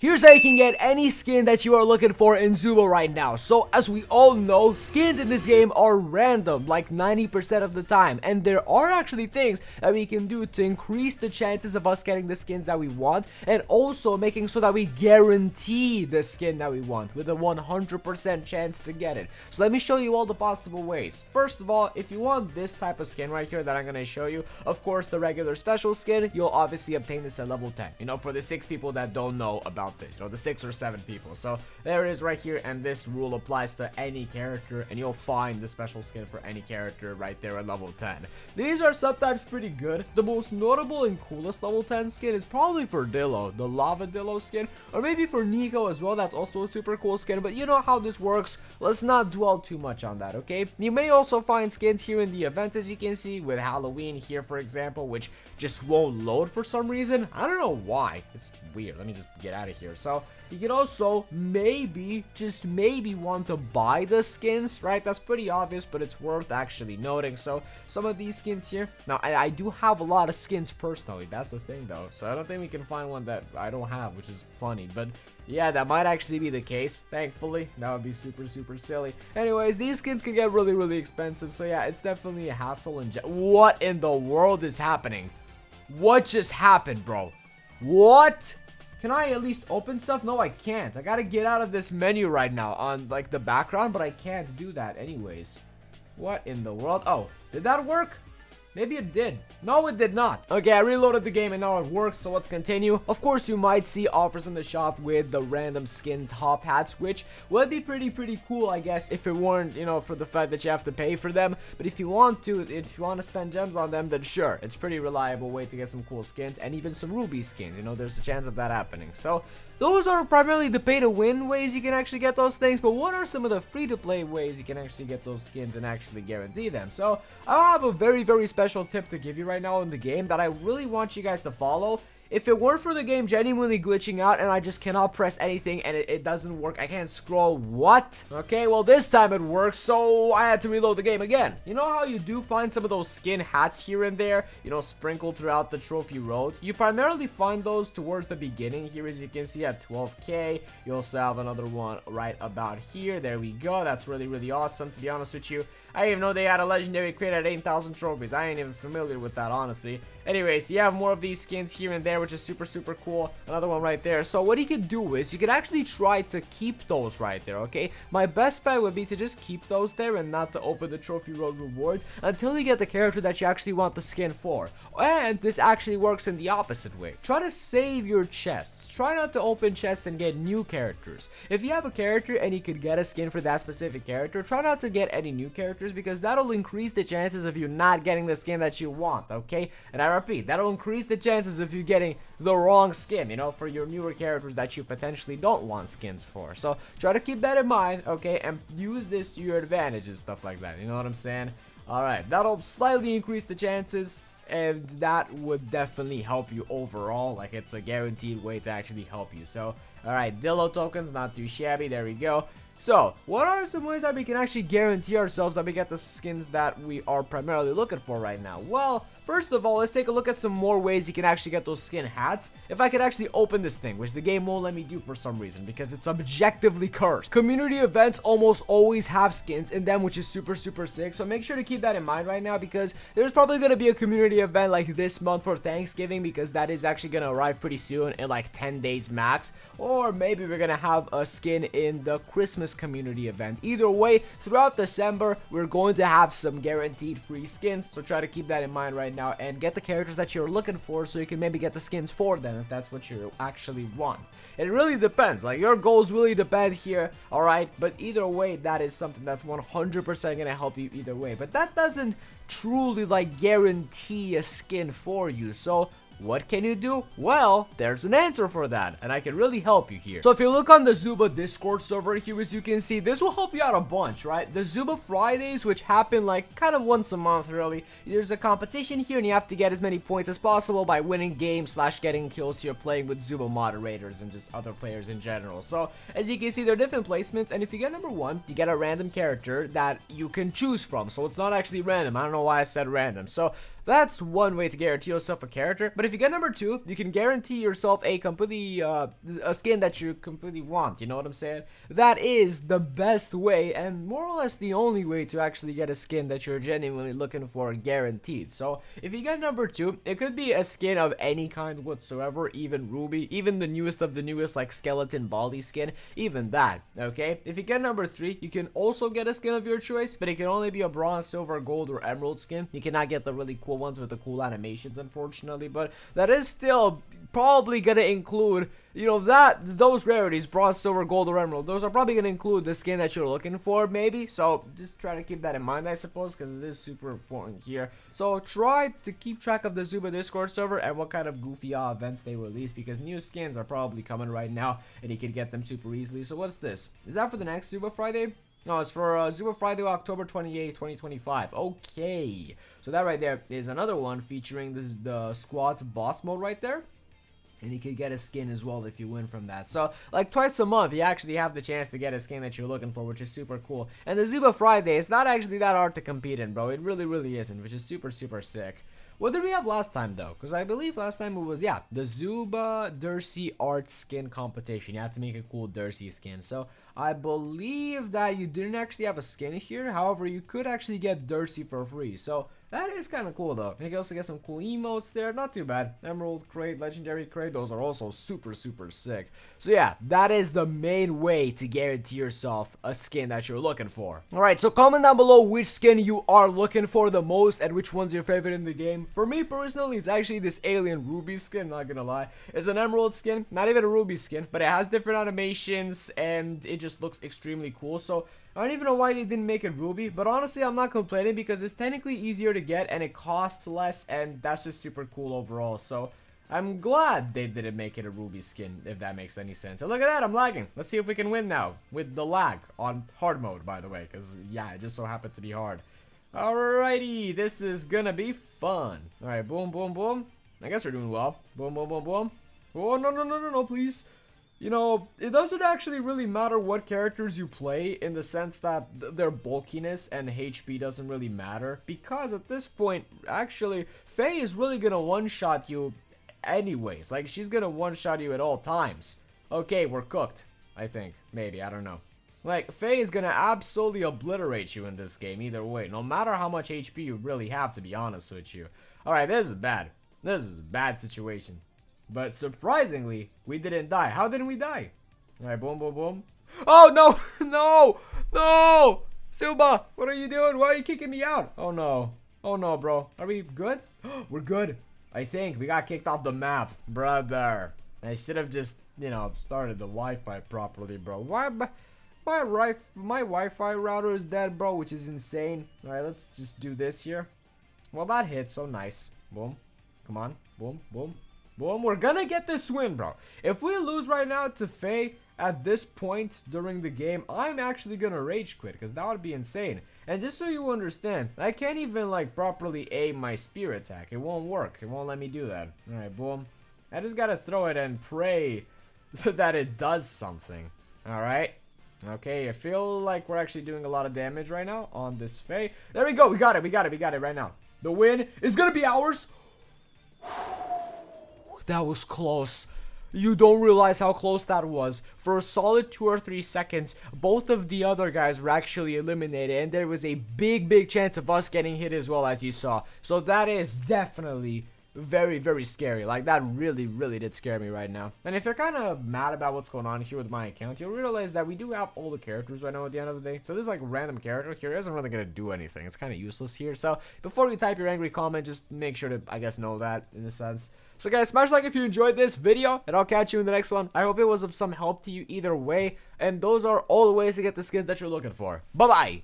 Here's how you can get any skin that you are looking for in Zooba right now. So as we all know, skins in this game are random like 90% of the time, and there are actually things that we can do to increase the chances of us getting the skins that we want, and also making so that we guarantee the skin that we want with a 100% chance to get it. So let me show you all the possible ways. First of all, if you want this type of skin right here that I'm going to show you, of course the regular special skin, you'll obviously obtain this at level 10, for the 6 people that don't know about this, the 6 or 7 people. So there it is right here, and this rule applies to any character, and you'll find the special skin for any character right there at level 10. These are sometimes pretty good. The most notable and coolest level 10 skin is probably for Dillo, the Lava Dillo skin, or maybe for Nico as well. That's also a super cool skin, but you know how this works. Let's not dwell too much on that, okay? You may also find skins here in the event, as you can see, with Halloween here, for example, which just won't load for some reason. I don't know why. It's weird. Let me just get out of here. So you can also maybe, just maybe, want to buy the skins, right? That's pretty obvious, but it's worth actually noting. So some of these skins here, now I do have a lot of skins personally. That's the thing though. So I don't think we can find one that I don't have, which is funny, but yeah, that might actually be the case. Thankfully, that would be super silly. Anyways, these skins can get really expensive. So yeah, it's definitely a hassle. And what in the world is happening? What just happened, bro? What? Can I at least open stuff? No, I can't. I gotta get out of this menu right now on like the background, but I can't do that anyways. What in the world? Oh, did that work? Maybe it did. No, it did not. Okay, I reloaded the game and now it works, so let's continue. Of course, you might see offers in the shop with the random skin top hats, which would be pretty cool, I guess, if it weren't, for the fact that you have to pay for them. But if you want to spend gems on them, then sure, it's pretty reliable way to get some cool skins and even some ruby skins. There's a chance of that happening. So those are primarily the pay-to-win ways you can actually get those things, but what are some of the free-to-play ways you can actually get those skins and actually guarantee them? So I have a very special tip to give you right now in the game that I really want you guys to follow. If it weren't for the game genuinely glitching out and I just cannot press anything and it doesn't work, I can't scroll, what? Okay, well this time it works, so I had to reload the game again. You know how you do find some of those skin hats here and there, sprinkled throughout the trophy road? You primarily find those towards the beginning here, as you can see at 12k. You also have another one right about here. There we go. That's really awesome, to be honest with you. I didn't even know they had a legendary crate at 8,000 trophies. I ain't even familiar with that, honestly. Anyways, you have more of these skins here and there, which is super cool. Another one right there. So what you could do is you could actually try to keep those right there, okay? My best bet would be to just keep those there and not to open the trophy road rewards until you get the character that you actually want the skin for. And this actually works in the opposite way. Try to save your chests. Try not to open chests and get new characters. If you have a character and you could get a skin for that specific character, try not to get any new characters, because that'll increase the chances of you not getting the skin that you want, okay? And I repeat, that'll increase the chances of you getting the wrong skin, for your newer characters that you potentially don't want skins for. So try to keep that in mind, okay? And use this to your advantage and stuff like that, you know what I'm saying? Alright, that'll slightly increase the chances, and that would definitely help you overall. Like, it's a guaranteed way to actually help you. So, alright, Dillo tokens, not too shabby, there we go. So, what are some ways that we can actually guarantee ourselves that we get the skins that we are primarily looking for right now? Well, first of all, let's take a look at some more ways you can actually get those skin hats. If I could actually open this thing, which the game won't let me do for some reason because it's objectively cursed. Community events almost always have skins in them, which is super sick. So make sure to keep that in mind right now, because there's probably going to be a community event like this month for Thanksgiving, because that is actually going to arrive pretty soon in like 10 days max. Or maybe we're going to have a skin in the Christmas community event. Either way, throughout December, we're going to have some guaranteed free skins. So try to keep that in mind right now and get the characters that you're looking for, so you can maybe get the skins for them if that's what you actually want. It really depends, like your goals really depend here, alright? But either way, that is something that's 100% gonna help you either way. But that doesn't truly like guarantee a skin for you. So what can you do? Well, there's an answer for that, and I can really help you here. So if you look on the Zooba Discord server here, as you can see, this will help you out a bunch, right? The Zooba Fridays, which happen like kind of once a month really, there's a competition here and you have to get as many points as possible by winning games / getting kills here playing with Zooba moderators and just other players in general. So as you can see, there are different placements, and if you get number 1, you get a random character that you can choose from. So it's not actually random. I don't know why I said random. So that's one way to guarantee yourself a character. But if you get number 2, you can guarantee yourself a completely a skin that you completely want. You know what I'm saying? That is the best way and more or less the only way to actually get a skin that you're genuinely looking for, guaranteed. So if you get number 2, it could be a skin of any kind whatsoever, even Ruby, even the newest of the newest, like skeleton Baldi skin, even that. Okay, if you get number 3, you can also get a skin of your choice, but it can only be a bronze, silver, gold, or emerald skin. You cannot get the really cool ones with the cool animations, unfortunately, but that is still probably gonna include, you know, those rarities, bronze, silver, gold, or emerald. Those are probably gonna include the skin that you're looking for, maybe. So just try to keep that in mind, I suppose, because it is super important here. So try to keep track of the Zooba Discord server and what kind of goofy events they release, because new skins are probably coming right now, and you can get them super easily. So what's this? Is that for the next Zooba Friday? No, it's for Zooba Friday, October 28th, 2025. Okay. So that right there is another one featuring the squad's boss mode right there. And you can get a skin as well if you win from that. So, like twice a month, you actually have the chance to get a skin that you're looking for, which is super cool. And the Zooba Friday, it's not actually that hard to compete in, bro. It really, really isn't, which is super, super sick. What did we have last time, though? Because I believe last time it was, yeah, the Zooba Dercy art skin competition. You have to make a cool Dercy skin. So, I believe that you didn't actually have a skin here. However, you could actually get Dercy for free. So, that is kind of cool, though. You can also get some cool emotes there. Not too bad. Emerald crate, legendary crate. Those are also super, super sick. So, yeah, that is the main way to guarantee yourself a skin that you're looking for. Alright, so comment down below which skin you are looking for the most and which one's your favorite in the game. For me, personally, it's actually this alien Ruby skin, not gonna lie. It's an emerald skin, not even a Ruby skin, but it has different animations and it just looks extremely cool. So, I don't even know why they didn't make it Ruby, but honestly, I'm not complaining because it's technically easier to get and it costs less, and that's just super cool overall. So, I'm glad they didn't make it a Ruby skin, if that makes any sense. And look at that, I'm lagging. Let's see if we can win now with the lag on hard mode, by the way, because, yeah, it just so happened to be hard. Alrighty, this is gonna be fun. Alright, boom, boom, boom. I guess we're doing well. Boom, boom, boom, boom. Oh, no, no, no, no, no, please. You know, it doesn't actually really matter what characters you play in the sense that their bulkiness and HP doesn't really matter. Because at this point, actually, Faye is really gonna one-shot you anyways. Like, she's gonna one-shot you at all times. Okay, we're cooked. I think. Maybe, I don't know. Like, Faye is gonna absolutely obliterate you in this game either way. No matter how much HP you really have, to be honest with you. Alright, this is bad. This is a bad situation. But surprisingly, we didn't die. How didn't we die? Alright, boom, boom, boom. Oh, no! No! No! Zooba, what are you doing? Why are you kicking me out? Oh, no. Oh, no, bro. Are we good? We're good. I think we got kicked off the map, brother. I should have just, you know, started the Wi-Fi properly, bro. Why? My Wi-Fi router is dead, bro, which is insane. Alright, let's just do this here. Well, that hit, so nice. Boom. Come on. Boom, boom. Boom, we're gonna get this win, bro. If we lose right now to Faye at this point during the game, I'm actually gonna rage quit because that would be insane. And just so you understand, I can't even like properly aim my spear attack. It won't work. It won't let me do that. Alright, boom. I just gotta throw it and pray that it does something. Alright. Okay, I feel like we're actually doing a lot of damage right now on this Faye. There we go. We got it. We got it. We got it right now. The win is gonna be ours. That was close. You don't realize how close that was. For a solid 2 or 3 seconds, both of the other guys were actually eliminated, and there was a big chance of us getting hit as well, as you saw. So that is definitely very scary. Like, that really did scare me right now. And if you're kind of mad about what's going on here with my account, you'll realize that we do have all the characters right now at the end of the day. So this like random character here isn't really gonna do anything. It's kind of useless here. So before you type your angry comment, just make sure to, I guess, know that in a sense. So guys, smash like if you enjoyed this video, and I'll catch you in the next one. I hope it was of some help to you either way. And those are all the ways to get the skins that you're looking for. Bye bye.